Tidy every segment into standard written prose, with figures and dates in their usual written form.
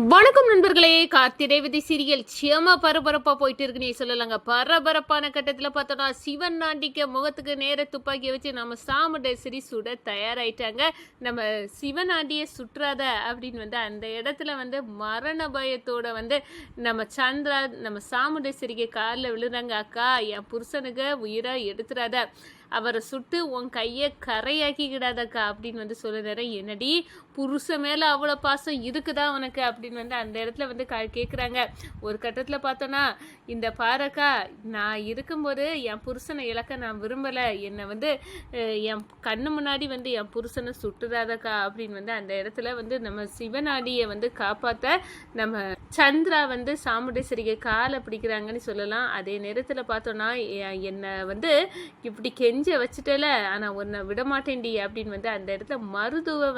வணக்கம் நண்பர்களே. கார்த்திரேவதி சீரியல் சியமா பரபரப்பா போயிட்டு இருக்குன்னே சொல்லலாங்க. பரபரப்பான கட்டத்தில் பார்த்தோன்னா சிவன் நாண்டிக்க முகத்துக்கு நேர துப்பாக்கியை வச்சு நம்ம சாமுண்டேஸ்வரி சுட தயாராயிட்டாங்க. நம்ம சிவனாண்டியை சுற்றாத அப்படின்னு அந்த இடத்துல மரண பயத்தோட நம்ம சந்திரா நம்ம சாமுண்டேஸ்வரிக்கு காலில் விழுறாங்க. அக்கா, என் புருஷனுக்கு உயிரை எடுத்துடாத, அவரை சுட்டு உன் கையை கரையாக்கிக்கிடாதக்கா அப்படின்னு சொல்லுறாரு. என்னடி புருஷன் மேலே அவ்வளோ பாசம் இருக்குதா உனக்கு அப்படின்னு அந்த இடத்துல கேட்குறாங்க. ஒரு கட்டத்தில் பார்த்தோன்னா, இந்த பாரக்கா, நான் இருக்கும்போது என் புருஷனை இழக்க நான் விரும்பலை, என்னை என் கண்ணு முன்னாடி என் புருஷனை சுட்டுதாதக்கா அப்படின்னு அந்த இடத்துல நம்ம சிவனாடியை காப்பாற்ற நம்ம சந்திரா சாமுண்டேஸ்வரிக்கு காலை பிடிக்கிறாங்கன்னு சொல்லலாம். அதே நேரத்தில் பார்த்தோன்னா, என்னை இப்படி கெஞ்ச வச்சுட்டல, ஆனால் உன்னை விடமாட்டேன்டி அப்படின்னு அந்த இடத்துல மருதுவை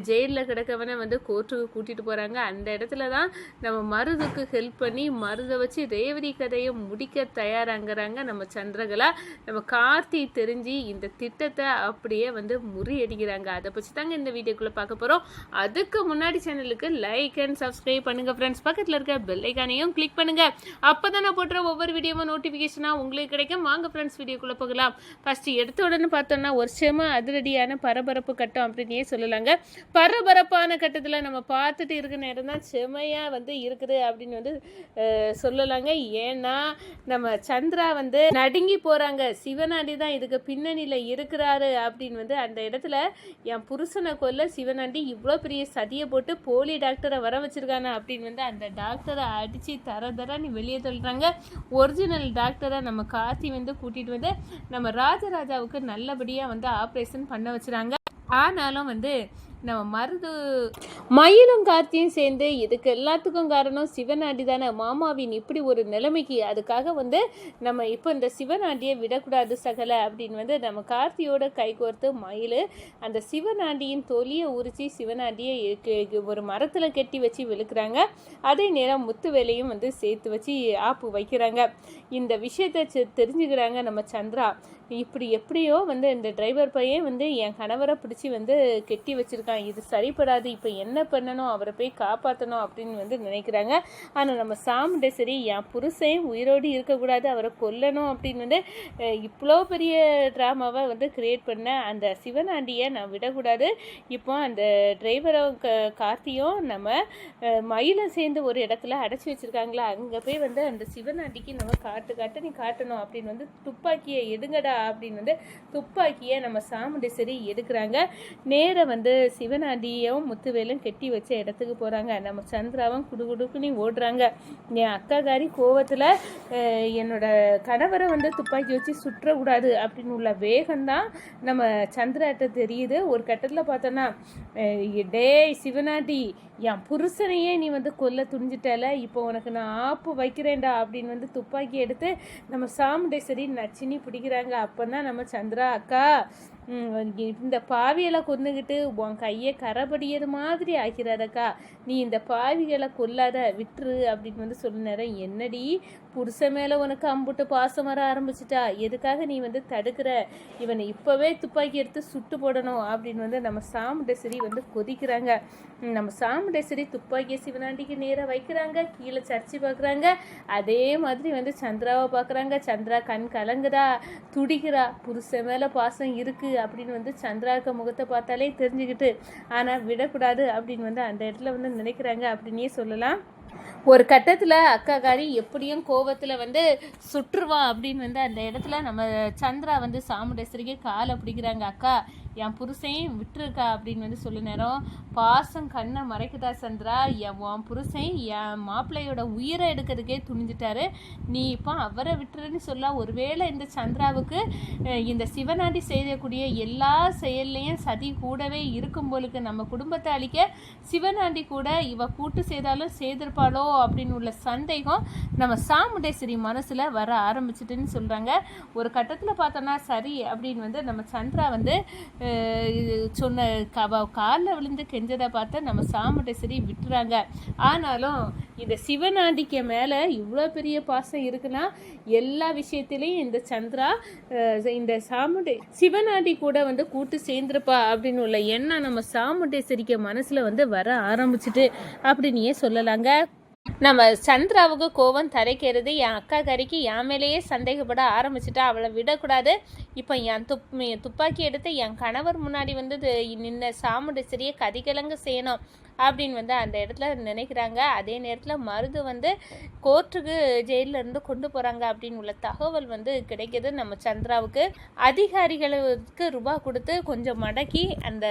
ஜெயிலில் கிடக்கவனை கோர்ட்டுக்கு கூட்டிகிட்டு போகிறாங்க. அந்த இடத்துல தான் நம்ம மருதுக்கு ஹெல்ப் பண்ணி மருதை வச்சு ரேவதி கதையை முடிக்க தயாராங்கிறாங்க நம்ம சந்திரகலா. நம்ம கார்த்தி தெரிஞ்சு இந்த திட்டத்தை அப்படியே முறியடிக்கிறாங்க. அதை பற்றி தாங்க இந்த வீடியோக்குள்ளே பார்க்க போகிறோம். அதுக்கு முன்னாடி சேனலுக்கு லைக் அண்ட் சப்ஸ்கிரைப் பண்ணுங்கள் ஃப்ரெண்ட்ஸ். பக்கத்தில் இருக்க பெல் ஐக்கானையும் கிளிக் பண்ணுங்கள். அப்போ தான் நான் போடுற ஒவ்வொரு வீடியோவும் நோட்டிஃபிகேஷனாக உங்களுக்கு கிடைக்கும். வாங்க ஃப்ரெண்ட்ஸ், வீடியோக்குள்ளே போகலாம். ஃபஸ்ட்டு எடுத்த உடனே பார்த்தோன்னா ஒரு சேம அதிரடியான பரபரப்பு கட்டம் அப்படின்னே சொல்லலாங்க. பரபரப்பான கட்டத்தில் நம்ம பார்த்துட்டு இருக்க நேரம் தான் செமையாக இருக்குது அப்படின்னு சொல்லலாங்க. ஏன்னா நம்ம சந்திரா நடுங்கி போகிறாங்க. சிவனாண்டி தான் இதுக்கு பின்னணியில் இருக்கிறாரு அப்படின்னு அந்த இடத்துல என் புருஷனை கொல்ல சிவனாண்டி இவ்வளோ பெரிய சதியை போட்டு போலி டாக்டரை வர வச்சிருக்காங்க அப்படின்னு அந்த டாக்டரை அடித்து தரன்னு வெளியே தள்ளுறாங்க. ஒரிஜினல் டாக்டரை நம்ம கார்த்தி கூட்டிகிட்டு நம்ம ராஜராஜாவுக்கு நல்லபடியாக ஆப்ரேஷன் பண்ண வச்சுறாங்க. ஆனாலும் நம்ம மருது மயிலும் கார்த்தியும் சேர்ந்து இதுக்கு எல்லாத்துக்கும் காரணம் சிவனாண்டி தானே. மாமாவின் இப்படி ஒரு நிலைமைக்கு அதுக்காக நம்ம இப்போ இந்த சிவனாண்டியை விடக்கூடாது சகல அப்படின்னு நம்ம கார்த்தியோட கைகோர்த்து மயில் அந்த சிவனாண்டியின் தொலியை உரிச்சி சிவனாண்டியை ஒரு மரத்தில் கட்டி வச்சு விழுக்கிறாங்க. அதே நேரம் முத்து வேலையும் சேர்த்து வச்சு ஆப்பு வைக்கிறாங்க. இந்த விஷயத்தை தெரிஞ்சுக்கிறாங்க நம்ம சந்திரா. இப்படி எப்படியோ இந்த டிரைவர் பையன் என் கணவரை பிடிச்சி கெட்டி வச்சிருக்கான், இது சரிப்படாது, இப்போ என்ன பண்ணணும், அவரை போய் காப்பாற்றணும் அப்படின்னு நினைக்கிறாங்க. ஆனால் நம்ம சாமுண்டேஸ்வரி என் புருஷன் உயிரோடு இருக்கக்கூடாது, அவரை கொல்லணும் அப்படின்னு இவ்வளோ பெரிய ட்ராமாவை கிரியேட் பண்ண அந்த சிவனாண்டியை நான் விடக்கூடாது. இப்போ அந்த டிரைவரும் கார்த்தியும் நம்ம மயிலும் சேர்ந்து ஒரு இடத்துல அடைச்சி வச்சுருக்காங்களா, அங்கே போய் அந்த சிவனாண்டிக்கு நம்ம காட்டு நீ காட்டணும் அப்படின்னு துப்பாக்கியை எடுங்கடா அப்படின்னு துப்பாக்கியை நம்ம சாமுண்டேஸ்வரி எடுக்கிறாங்க. நேர சிவனாண்டியும் முத்துவேலும் கெட்டி வச்ச இடத்துக்கு போகிறாங்க. நம்ம சந்திராவும் குடுக்குன்னு ஓடுறாங்க. என் அக்காகாரி கோவத்தில் என்னோட கணவரை துப்பாக்கி வச்சு சுற்றக்கூடாது அப்படின்னு உள்ள வேகம்தான் நம்ம சந்திராட்ட தெரியுது. ஒரு கட்டத்தில் பார்த்தோன்னா, டேய் சிவனாண்டி, என் புருஷனையே நீ கொல்ல துணிஞ்சிட்டால, இப்போ உனக்கு நான் ஆப்பு வைக்கிறேன்டா அப்படின்னு துப்பாக்கி எடுத்து நம்ம சாமுண்டேஸ்வரி நச்சினி பிடிக்கிறாங்க. அப்போ தான் நம்ம சந்திரா, அக்கா இந்த பாவிகளை கொன்னுக்கிட்டு உன் கையை கரைபடியது மாதிரி ஆக்கிறாதக்கா, நீ இந்த பாவிகளை கொல்லாத, விட்டுரு அப்படின்னு சொல்லினேன். என்னடி புருஷன் மேலே உனக்கு அம்புட்டு பாசம் வர ஆரம்பிச்சிட்டா, எதுக்காக நீ தடுக்கிற, இவனை இப்போவே துப்பாக்கி எடுத்து சுட்டு போடணும் அப்படின்னு நம்ம சாமுண்டேஸ்வரி கொதிக்கிறாங்க. நம்ம சாமுண்டேஸ்வரி துப்பாக்கியை சிவனாண்டிக்கு நேராக வைக்கிறாங்க. கீழே சர்ச்சி பார்க்குறாங்க. அதே மாதிரி சந்திராவை பார்க்குறாங்க. சந்திரா கண் கலங்குதா, துடிக்கிறா, புருஷன் மேலே பாசம் இருக்குது அப்படின்னு சந்திராவுக்கு முகத்தை பார்த்தாலே தெரிஞ்சுக்கிட்டு, ஆனால் விடக்கூடாது அப்படின்னு அந்த இடத்துல நினைக்கிறாங்க அப்படின்னே சொல்லலாம். ஒரு கட்டத்தில் அக்காக்காரி எப்படியும் கோவத்தில் சுற்றுவான் அப்படின்னு அந்த இடத்துல நம்ம சந்திரா சாமுண்டேஸ்வரிக்கு காலை பிடிக்கிறாங்க. அக்கா, என் புருஷன் விட்டுருக்கா அப்படின்னு சொல்ல நேரம், பாசம் கண்ணை மறைக்குதா சந்திரா, உன் புருஷன் என் மாப்பிள்ளையோட உயிரை எடுக்கிறதுக்கே துணிஞ்சிட்டாரு, நீ இப்போ அவரை விட்டுருன்னு சொல்ல. ஒருவேளை இந்த சந்திராவுக்கு இந்த சிவனாண்டி செய்யக்கூடிய எல்லா செயல்லையும் சதி கூடவே இருக்கும் போலுக்கு, நம்ம குடும்பத்தை அழிக்க சிவனாண்டி கூட இவ கூட்டு செய்தாலும் செய்திருப்பாளோ அப்படின்னு உள்ள சந்தேகம் நம்ம சாமுண்டேஸ்வரி மனசில் வர ஆரம்பிச்சிட்டுன்னு சொல்கிறாங்க. ஒரு கட்டத்தில் பார்த்தோன்னா சரி அப்படின்னு நம்ம சந்திரா சொன்ன காலில் விழுந்து கெஞ்சதை பார்த்து நம்ம சாமுண்டேஸ்வரி விட்டுறாங்க. ஆனாலும் இந்த சிவனாண்டிக்கு மேலே இவ்வளோ பெரிய பாசம் இருக்குன்னா எல்லா விஷயத்திலையும் இந்த சந்திரா இந்த சிவனாண்டி கூட வந்து கூட்டு சேர்ந்துருப்பா அப்படின்னு உள்ள எண்ணம் நம்ம சாமுண்டேஸ்வரிக்கு மனசில் வந்து வர ஆரம்பிச்சிட்டு அப்படின்னே சொல்லலாங்க. நம்ம சந்திராவுக்கு கோவம் தரைக்கிறது, என் அக்கா கறிக்கு என் மேலேயே சந்தேகப்பட ஆரம்பிச்சுட்டா, அவளை விடக்கூடாது. இப்போ என் துப்பாக்கி எடுத்து என் கணவர் முன்னாடி வந்து நின்ன சாமுண்டேஸ்வரியை கதிகலங்க செய்யணும் அப்படின்னு வந்து அந்த இடத்துல நினைக்கிறாங்க. அதே நேரத்தில் மருது வந்து கோர்ட்டுக்கு ஜெயிலிருந்து கொண்டு போகிறாங்க அப்படின்னு உள்ள தகவல் வந்து கிடைக்கிது. நம்ம சந்திராவுக்கு அதிகாரிகளுக்கு ரூபா கொடுத்து கொஞ்சம் மடக்கி அந்த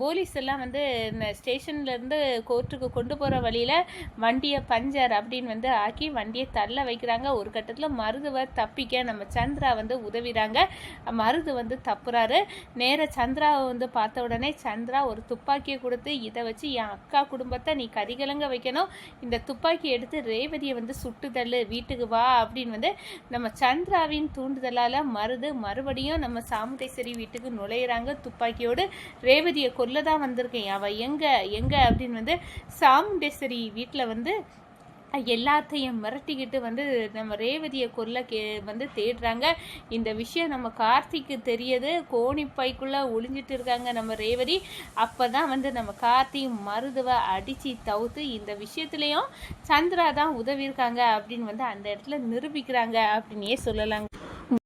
போலீஸ் எல்லாம் வந்து இந்த ஸ்டேஷன்லேருந்து கோர்ட்டுக்கு கொண்டு போகிற வழியில் வண்டியை பஞ்சர் அப்படின்னு வந்து ஆக்கி வண்டியை தள்ள வைக்கிறாங்க. ஒரு கட்டத்தில் மருதுவை தப்பிக்க நம்ம சந்திரா வந்து உதவிறாங்க. மருது வந்து தப்புறாரு. நேர சந்திராவை வந்து பார்த்த உடனே சந்திரா ஒரு துப்பாக்கியை கொடுத்து, இதை வச்சு என் அக்கா குடும்பத்தை நீ கதிகலங்க வைக்கணும், இந்த துப்பாக்கி எடுத்து ரேவதியை வந்து சுட்டுதள்ளு, வீட்டுக்கு வா அப்படின்னு வந்து நம்ம சந்திராவின் தூண்டுதலால் மருது மறுபடியும் நம்ம சாமுண்டேஸ்வரி வீட்டுக்கு நுழையிறாங்க. துப்பாக்கியோடு ரேவதியை கொல்ல தான் வந்திருக்கேன், அவள் எங்கே அப்படின்னு வந்து சாமுண்டேஸ்வரி வீட்டில் வந்து எல்லாத்தையும் மிரட்டிக்கிட்டு வந்து நம்ம ரேவதியை கொல்ல வந்து தேடுறாங்க. இந்த விஷயம் நம்ம கார்த்திக்கு தெரியுது. கோணிப்பைக்குள்ளே ஒளிஞ்சிட்டு இருக்காங்க நம்ம ரேவதி. அப்போ தான் வந்து நம்ம கார்த்தி மருதுவை அடித்து தவுத்து இந்த விஷயத்துலேயும் சந்திரா தான் உதவியிருக்காங்க அப்படின்னு வந்து அந்த இடத்துல நிரூபிக்கிறாங்க அப்படின்னே சொல்லலாங்க.